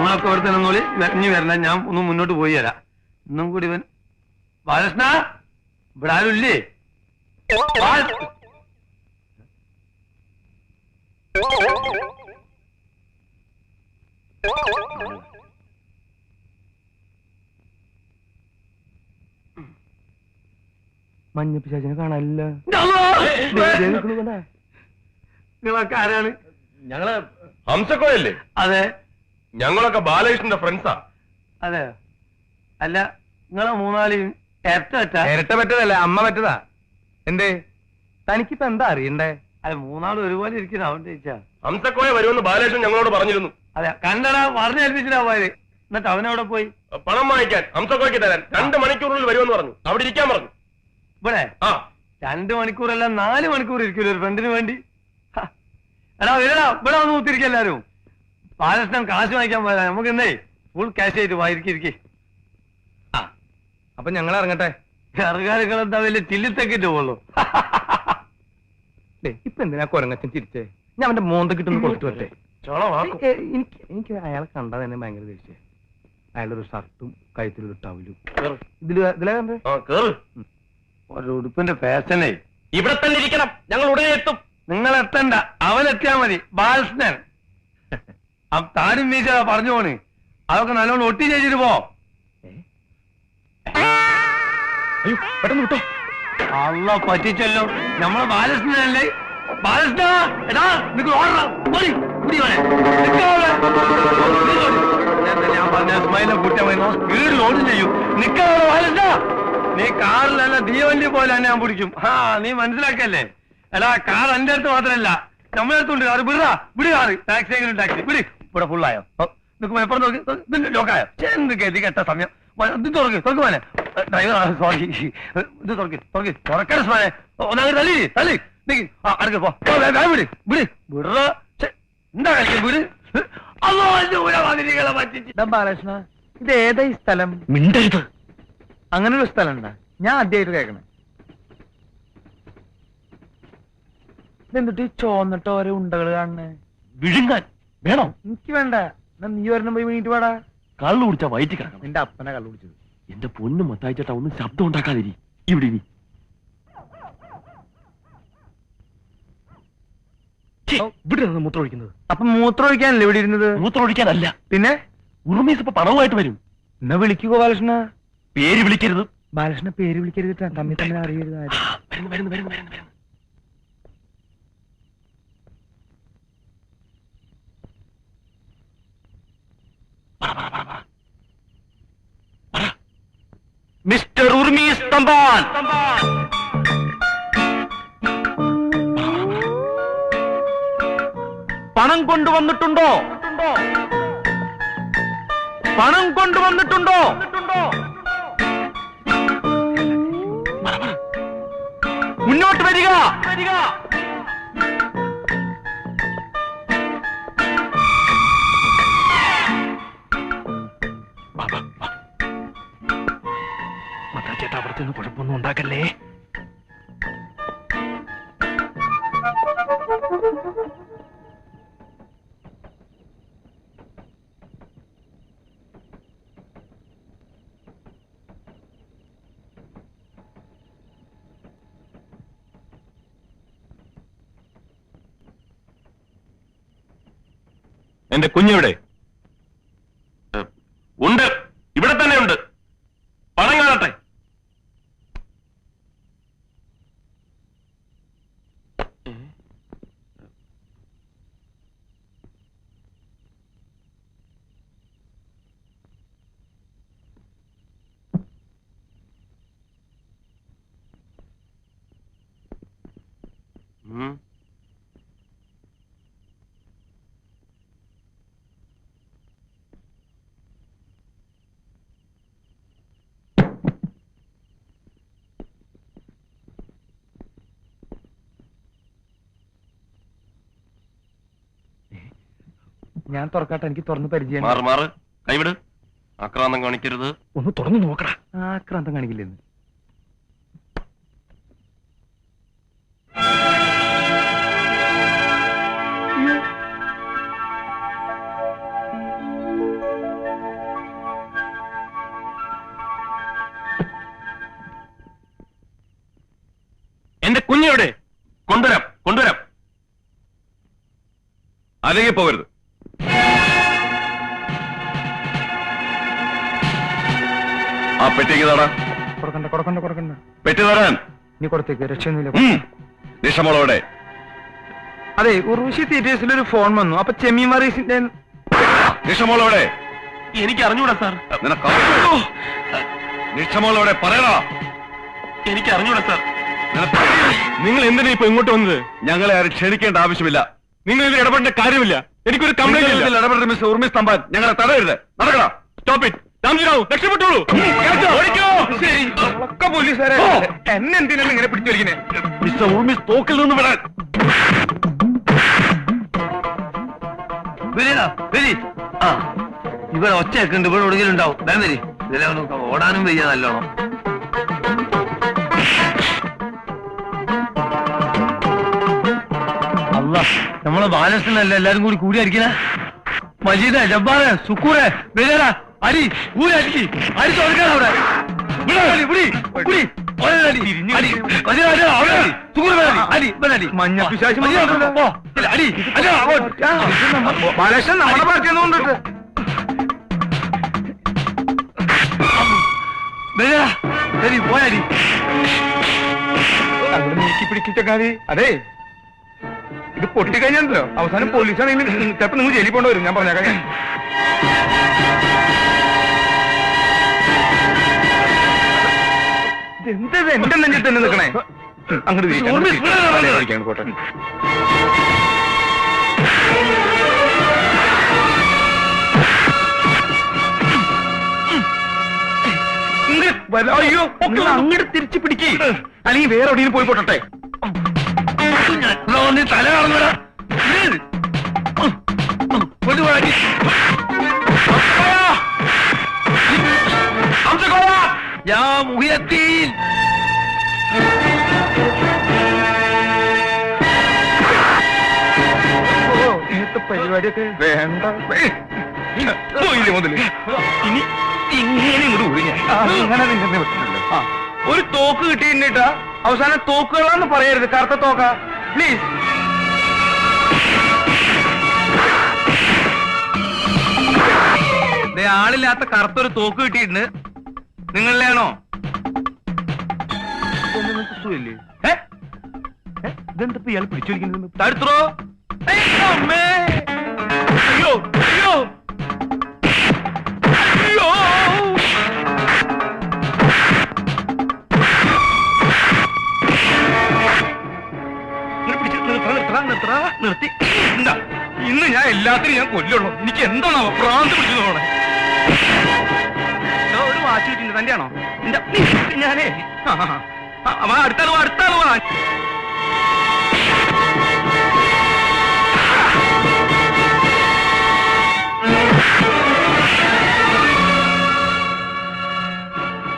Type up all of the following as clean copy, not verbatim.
നിങ്ങളൊക്കെ ഇവിടെ തന്നെ ഒന്നുകൂടി ഇനി വരണ, ഞാൻ ഒന്ന് മുന്നോട്ട് പോയി തരാം. ഇന്നും കൂടി ഇവൻ ബാലകൃഷ്ണ ഇവിടെ ആരും ഇല്ലേ? മഞ്ഞപ്പിശാചിനെ കാണാനില്ല. നിങ്ങളൊക്കെ ആരാണ്? ഞങ്ങള് ഹംസക്കോയല്ലേ? അതെ. ഞങ്ങളൊക്കെ ബാലകൃഷ്ണന്റെ ഫ്രണ്ട്സാ. അതെ. അല്ല, നിങ്ങളെ മൂന്നാളിയും ഇരട്ട പറ്റതല്ല, അമ്മ പറ്റതാ. എന്തേ തനിക്കിപ്പോ എന്താ അറിയണ്ടേ? അല്ല, മൂന്നാളും ഒരുപോലെ ഇരിക്കുന്ന അവന്റെ ചോദിച്ചാ. ഹംസക്കോയ വരുമെന്ന് ബാലകൃഷ്ണൻ ഞങ്ങളോട് പറഞ്ഞിരുന്നു. അതെ, കണ്ടടാ, പറഞ്ഞേൽപ്പിച്ചിട്ടാ പോയത്. എന്നിട്ട് അവനവിടെ പോയി പണം വാങ്ങിക്കാൻ, ഹംസക്കോയ്ക്ക് തരാൻ 2 മണിക്കൂറിനുള്ളിൽ വരുമെന്ന് പറഞ്ഞു. അവിടെ ഇരിക്കാൻ പറഞ്ഞു. ഇവിടെ ആ 2 മണിക്കൂറല്ല 4 മണിക്കൂർ ഇരിക്കൂല ഒരു ഫ്രണ്ടിന് വേണ്ടി. എടാ വരടാ, ഇവിടെ വന്ന് കുത്തിരിക്കും എല്ലാരും. ബാലകൃഷ്ണൻ കാശ് വാങ്ങിക്കാൻ പോയതാ. നമുക്ക് എന്തേ ഫുൾ ക്യാഷ് ആയിട്ട് വായിരിക്കിരിക്കേ. ആ അപ്പൊ ഞങ്ങൾ ഇറങ്ങട്ടെ. സർക്കാരുകൾ എന്താ വലിയ ചില്ലിത്തെക്കിട്ട് പോകുള്ളൂ. ഇപ്പൊ എന്തിനാ കൊരങ്ങച്ചൻ ചിരിച്ചേ? ഞാൻ അവന്റെ മോന്ത കിട്ടുന്ന കൊടുത്തു വരട്ടെ. എനിക്ക് അയാളെ കണ്ടാൽ തന്നെ ഭയങ്കര ദേഷ്യ. അയാളൊരു ഷർട്ടും കഴുത്തിലൊരു ടവലും. ഇതിലാ കണ്ടേ? ഒരു ഉടുപ്പിന്റെ ഫാഷനേ. ഇവിടെ തന്നെ ഇരിക്കണം, ഞങ്ങൾ ഉടനെ എത്തും. നിങ്ങൾ എത്തണ്ട, അവനെത്തിയാ മതി. ബാലകൃഷ്ണൻ താനും മീശ പറഞ്ഞു പോണ്. അതൊക്കെ നല്ലോണം ഒട്ടി ചെയ്തിട്ട് പോ. പെട്ടെന്ന് വിട്ടോ. അള്ള പറ്റിച്ചല്ലോ, നമ്മളെ ബാലകൃഷ്ണനല്ലേ? ബാലകൃഷ്ണ, എടാ നിനക്ക് ഞാൻ പറഞ്ഞ സ്മൈലെ കുറ്റമായി സ്പീഡിൽ ഓടും ചെയ്യും. നിക്കോ ബാലകൃഷ്ണ, നീ കാറിലല്ല തീവണ്ടി പോലെ തന്നെ ഞാൻ പിടിക്കും. നീ മനസ്സിലാക്കല്ലേ? എടാ, കാർ എന്റെ അടുത്ത് മാത്രമല്ല, നമ്മളെ അടുത്തുണ്ട് കാറ്. വിടാ, വിട് കാറ്. ടാക്സി എങ്കിലും ടാക്സി വിട്. ഇവിടെ ഫുള്ളായോ? നിൽക്കുമ്പോ എപ്പോഴും നോക്കി ലോക്കായോ? എന്ത് കരുതി കെട്ട സമയം. ഇത് തുറക്ക് മോനെ. ഡ്രൈവർ സോറി, ഇത് തുറക്കണ സ്മാനെ. ഒന്നാമത് തള്ളി തള്ളി അടുക്ക പോ. വിട് വിട് വിട. എന്താ കളിക്കും? വിട്. ബാലകൃഷ്ണ, ഇത് ഏതാ ഈ സ്ഥലം? മിണ്ടരുത്. അങ്ങനെ ഒരു സ്ഥലം ഉണ്ടാ? ഞാൻ ആദ്യമായിട്ട് കേൾക്കണേ. ഇതെന്തിട്ട് ഈ ചോന്നിട്ട് ഓരോ ഉണ്ടകൾ കാണണേ? വിഴുങ്ങാൻ വേണോ? എനിക്ക് വേണ്ട. നീ ഒരെണ്ണം പോയി വീണിട്ട് പാടാ. കള്ളു കുടിച്ചാ വയറ്റി കിടക്കണം. നിന്റെ അപ്പനെ കള്ളു കുടിച്ചത്. എന്റെ പൊന്നു മത്തായിച്ചേട്ടാ, ഒന്നും ശബ്ദം ഉണ്ടാക്കാതിരി. ഇവിടെ ഇനി ഇവിടെ മൂത്രം ഒഴിക്കുന്നത്. അപ്പൊ മൂത്രം ഒഴിക്കാനല്ലേ ഇവിടെ ഇരുന്നത്? മൂത്രം ഒഴിക്കാനല്ല. പിന്നെ ഉറുമീസ് ഇപ്പൊ പണവുമായിട്ട് വരും. എന്നാ വിളിക്കുക ബാലകൃഷ്ണ. പേര് വിളിക്കരുത്. ബാലകൃഷ്ണ പേര് വിളിക്കരുത്. തമ്മിൽ തമ്മിൽ അറിയരുത്. വരുന്നു. മിസ്റ്റർ ഉർമീസ് തമ്പാൻ. പണം കൊണ്ടുവന്നിട്ടുണ്ടോ? പണം കൊണ്ടുവന്നിട്ടുണ്ടോ? മുന്നോട്ട് വരിക. മത്തായിച്ചേട്ടാ, അവിടുത്തെ കുഴപ്പമൊന്നും ഉണ്ടാക്കല്ലേ. എന്റെ കുഞ്ഞിവിടെ ഉണ്ട്, ഇവിടെ തന്നെ ഉണ്ട്. പണം കാണട്ടെ. ഞാൻ തുറക്കാട്ടെ, എനിക്ക് തുറന്ന് പരിചയം. മാറ് കൈവിട്. ആക്രാന്തം കാണിക്കരുത്. ഒന്ന് തുറന്നു നോക്കടാ. ആക്രാന്തം കാണിക്കില്ലെന്ന്. കുഞ്ഞെവിടെ? കൊണ്ടുവരാം കൊണ്ടുവരാം. അല്ലെങ്കിൽ പോകരുത്. ആ പെട്ടിക്ക് തടാ. കൊടുക്കണ്ട പെട്ടി തരാൻ. നീ കൊടുത്തേക്ക്, രക്ഷയൊന്നുമില്ല. നിഷമോളോടെ. അതെ, ഉർവശി തിയേറ്റേഴ്സിലൊരു ഫോൺ വന്നു. അപ്പൊ ചെമ്മീൻ മറീസിന്റെ നിഷമോളോടെ. എനിക്ക് അറിഞ്ഞൂടാ സാർ. നിഷമോളോടെ പറയടാ. എനിക്ക് അറിഞ്ഞൂടാ സാർ. നിങ്ങൾ എന്തിനാ ഇപ്പൊ ഇങ്ങോട്ട് വന്നത്? ഞങ്ങളെ ആരും ക്ഷണിക്കേണ്ട ആവശ്യമില്ല. നിങ്ങൾ ഇതിൽ ഇടപെടേണ്ട കാര്യമില്ല. എനിക്കൊരു കംപ്ലൈന്റ് ഇടപെടൽ മിസ് ഉർമിസ് തമ്പാൻ ഞങ്ങളെ തടയരുത്. നടക്കടാ. Stop it. രാംജിറാവു രക്ഷപ്പെട്ടോളൂ. ഒക്കെ പോലീസുകാരെ എന്നെ എന്തിനാണ് ഇങ്ങനെ പിടിച്ചൊരിക്കണേ? മിസ്റ്റർ ഉർമിസ് തോക്കിൽ നിന്ന് വിടാൻ. ഇവിടെ ഒച്ചയൊക്കെ ഉണ്ട്. ഇവിടെ ഒടുങ്ങിലും ഉണ്ടാവും. വേം വരി. ഇതിലെ ഓടാനും വയ്യ നല്ലോണം. അല്ല, നമ്മളെ ബാലകൃഷ്ണനല്ല എല്ലാരും കൂടി കൂടിയായിരിക്കണേ. മജീദ്, ജബ്ബാറ്, സുക്കൂറെ, വരികടാ. അരി ഊരടിക്ക്. അരി തോൽക്കണം അവിടെ. മഞ്ഞപ്പിശാചി ബാലകൃഷ്ണൻ നമ്മുടെ പാർട്ടിയൊന്നും കൊണ്ടിട്ട് പോയാടി നീക്കി പിടിക്കിച്ച കാര്യം. അതെ, ഇത് പൊട്ടിക്കഴിഞ്ഞാലോ അവസാനം പോലീസാണെങ്കിൽ ചിലപ്പോ നിങ്ങൾ ജയിലിൽ പോകേണ്ടി വരും. ഞാൻ പറഞ്ഞേക്കാം. എന്തത് എന്റെ നെഞ്ചിൽ തന്നെ നിൽക്കണേ? അങ്ങോട്ട് പോട്ടെ. അയ്യോ, അങ്ങോട്ട് തിരിച്ചു പിടിക്കേ, അല്ലെങ്കിൽ വേറെ എവിടെയും പോയി പോട്ടെ. തല കാണുന്നടാ. യാ മുഹിയദ്ദീൻ. പരിപാടിയൊക്കെ വേണ്ട മുതല്. ഇനി ഇങ്ങനെ ഇങ്ങോട്ട് ഊരി ഞാൻ അങ്ങനെ നിന്നെ വിട്ടിട്ടുണ്ട്. ഒരു തോക്ക് കിട്ടിയിട്ടാ അവസാനം തോക്കുകളാന്ന് പറയരുത്. കറുത്ത തോക്ക പ്ലീസ്. ആളില്ലാത്ത കറുത്തൊരു തോക്ക് കിട്ടിയിട്ടുണ്ട്. നിങ്ങളിലാണോ? ഇതെന്താ ഇയാൾ പിടിച്ചോടിക്കുന്നത്? തടുത്തോ? അമ്മേ, അയ്യോ അയ്യോ അയ്യോ. നിർത്തി. എന്താ ഇന്ന് ഞാൻ എല്ലാത്തിനും ഞാൻ കൊല്ലുള്ളൂ. എനിക്ക് എന്താണോ ഭ്രാന്ത് പിടിച്ചു പോണേ? ഒരു വാച്ച് കിട്ടിണ്ട്. തന്റെ ആണോ? ഞാനേ അടുത്താള് വാ, അടുത്താള് വാ.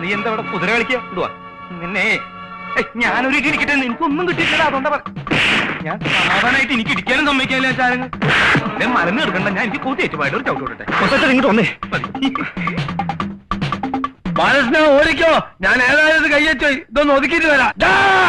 നീ എന്താ ഇവിടെ കുതിര കളിക്കുക? ഇടുവാ നിന്നെ. ഞാനൊരു ഇരിക്കട്ടെ. എനിക്കൊന്നും കിട്ടിയിട്ടില്ല. അതുകൊണ്ടാ ഞാൻ സമാധാനമായിട്ട് എനിക്ക് ഇരിക്കാനും സമ്മതിക്കാനില്ല. ചാരങ്ങൾ മലന്ന് എടുക്കണ്ട. ഞാൻ എനിക്ക് കൂട്ടി പോയിട്ട് ഒരു ചവിട്ട് വിടട്ടെ. ഇങ്ങോട്ട് വന്നേ. ബാലകൃഷ്ണ ഓടിക്കോ. ഞാൻ ഏതായാലും കയ്യച്ചോ. ഇതൊന്ന് ഒതുക്കിയിട്ട് വരാം.